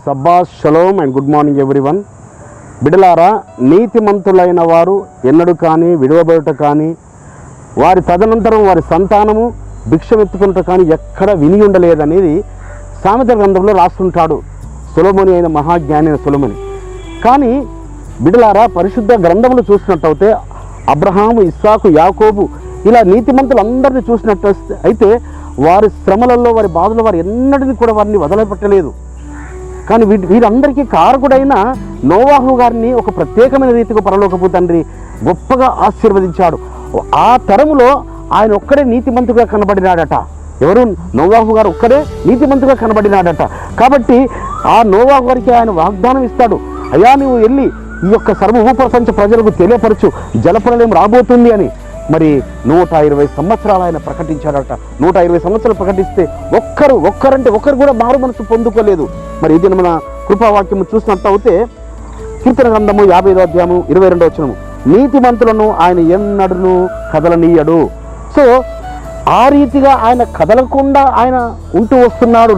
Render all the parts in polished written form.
సబ్బాష్ shalom and good morning everyone. బిడలారా, నీతిమంతులైన వారు ఎన్నడూ కానీ విడువబడుట కానీ వారి తదనంతరం వారి సంతానము భిక్షమెత్తుకుంట కానీ ఎక్కడ విని ఉండలేదనేది సామెతల గ్రంథంలో రాస్తుంటాడు సొలొమోను అయిన మహాజ్ఞాని అయిన సొలొమోను. కానీ బిడలారా, పరిశుద్ధ గ్రంథములు చూసినట్టయితే అబ్రహాము, ఇస్సాకు, యాకోబు ఇలా నీతిమంతులందరినీ చూసినట్టు అయితే వారి శ్రమలలో వారి బాధలు వారు ఎన్నటిని కూడా వారిని వదలపెట్టలేదు. కానీ వీరందరికీ కారకుడైన నోవాహు గారిని ఒక ప్రత్యేకమైన రీతిగా పరలోకపు తండ్రి గొప్పగా ఆశీర్వదించాడు. ఆ తరములో ఆయన ఒక్కడే నీతిమంతుగా కనబడినాడట. ఎవరు? నోవాహు గారు ఒక్కడే నీతిమంతుగా కనబడినాడట. కాబట్టి ఆ నోవాహు గారికి ఆయన వాగ్దానం ఇస్తాడు, అయ్యా నువ్వు వెళ్ళి ఈ యొక్క సర్వభూప్రపంచ ప్రజలకు తెలియపరచు, జలప్రలయం రాబోతుంది అని. మరి 120 సంవత్సరాలు ఆయన ప్రకటించాడట. 120 సంవత్సరాలు ప్రకటిస్తే ఒక్కరంటే ఒక్కరు కూడా మారు మనసు పొందుకోలేదు. మరి ఇది మన కృపావాక్యము చూసినట్టు అయితే కీర్తన గ్రంథము 55వ అధ్యాయము 22వ వచనము, నీతిమంతులను ఆయన ఎన్నడూ కదలనీయడు. సో ఆ రీతిగా ఆయన కదలకుండా ఆయన ఉంటూ వస్తున్నాడు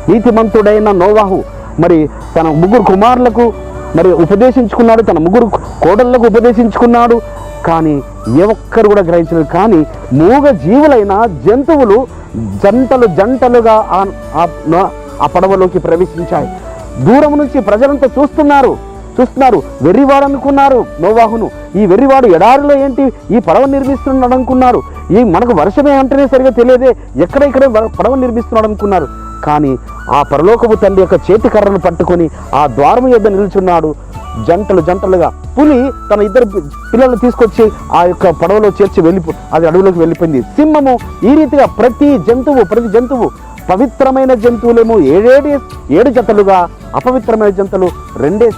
నీతిమంతుడైన నోవాహు. మరి తన 3 కుమారులకు మరి ఉపదేశించుకున్నాడు, తన 3 కోడళ్లకు ఉపదేశించుకున్నాడు. కానీ ఏ ఒక్కరు కూడా గ్రహించలేదు. కానీ మూగ జీవులైన జంతువులు జంటలుగా ఆ పడవలోకి ప్రవేశించాయి. దూరం నుంచి ప్రజలంతా చూస్తున్నారు. వెర్రివాడు అనుకున్నారు నోవాహును. ఈ వెర్రివాడు ఎడారిలో ఏంటి ఈ పడవ నిర్మిస్తున్నాడు అనుకున్నారు. ఈ మనకు వర్షమే అంటేనే సరిగా తెలియదే, ఇక్కడ పడవ నిర్మిస్తున్నాడు అనుకున్నారు. కానీ ఆ పరలోకపు తండ్రి యొక్క చేతి కర్రను పట్టుకొని ఆ ద్వారము యొద్ద నిల్చున్నాడు. జంటలుగా పులి తన 2 పిల్లలను తీసుకొచ్చి ఆ యొక్క పడవలో చేర్చి అది అడవిలోకి వెళ్ళిపోయింది. సింహము ఈ రీతిగా ప్రతి జంతువు పవిత్రమైన జంతువులేమో 7 జతలుగా, అపవిత్రమైన జంతువులు 2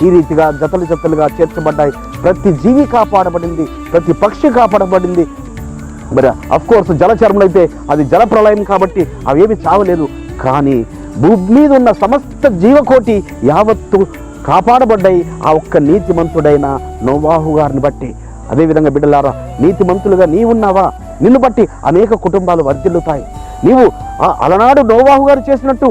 ఈ రీతిగా జతలుగా చేర్చబడ్డాయి. ప్రతి జీవి కాపాడబడింది, ప్రతి పక్షి కాపాడబడింది. మరి అఫ్కోర్స్ జలచరములు అయితే అది జల ప్రళయం కాబట్టి అవేమి చావలేదు. కానీ భూమి మీద ఉన్న సమస్త జీవకోటి యావత్తు కాపాడబడ్డాయి ఆ ఒక్క నీతిమంతుడైన నోవాహు గారిని బట్టి. అదేవిధంగా బిడ్డలారా, నీతిమంతులుగా నీవున్నావా? నిన్ను బట్టి అనేక కుటుంబాలు వర్ధిల్లుతాయి. నీవు అలనాడు నోవాహు గారు చేసినట్టు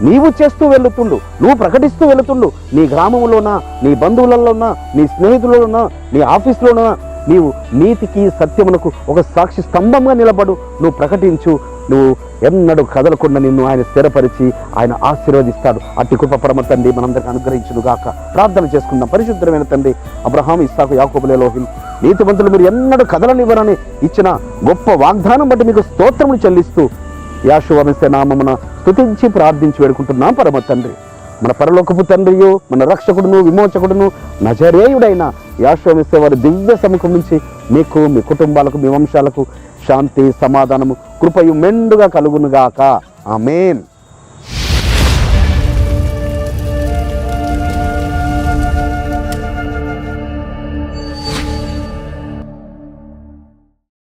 నీవు చేస్తూ వెళుతుండు, నువ్వు ప్రకటిస్తూ వెళుతుండు. నీ గ్రామంలోనా, నీ బంధువులలోనా, నీ స్నేహితులలోనా, నీ ఆఫీసులోనా నీవు నీతికి సత్యమునకు ఒక సాక్షి స్తంభంగా నిలబడు. నువ్వు ప్రకటించు. నువ్వు ఎన్నడూ కదలకుండా నిన్ను ఆయన స్థిరపరిచి ఆయన ఆశీర్వదిస్తాడు. అట్టి కృప పరమ తండ్రి మనందరికీ అనుగ్రహించును గాక. ప్రార్థన చేసుకుందాం. పరిశుద్ధమైన తండ్రి, అబ్రహాము, ఇస్సాకు, యాకోబుల ఎలోహిం, నీతిమంతులు మీరు ఎన్నడూ కదలనివ్వరని ఇచ్చిన గొప్ప వాగ్దానం బట్టి మీకు స్తోత్రములు చెల్లిస్తూ యెహోవా మెస్సే నామమున స్తుతించి ప్రార్థించి వేడుకుంటున్నాం పరమ తండ్రి. మన పరలోకపు తండ్రియు, మన రక్షకుడును, విమోచకుడును, నజరేయుడైన యెహోవా మెస్సే వారి దివ్య సముఖం నుంచి మీకు, మీ కుటుంబాలకు, మీ వంశాలకు శాంతి, సమాధానము, కృపయు మెండుగా కలుగునుగాక. ఆమేన్.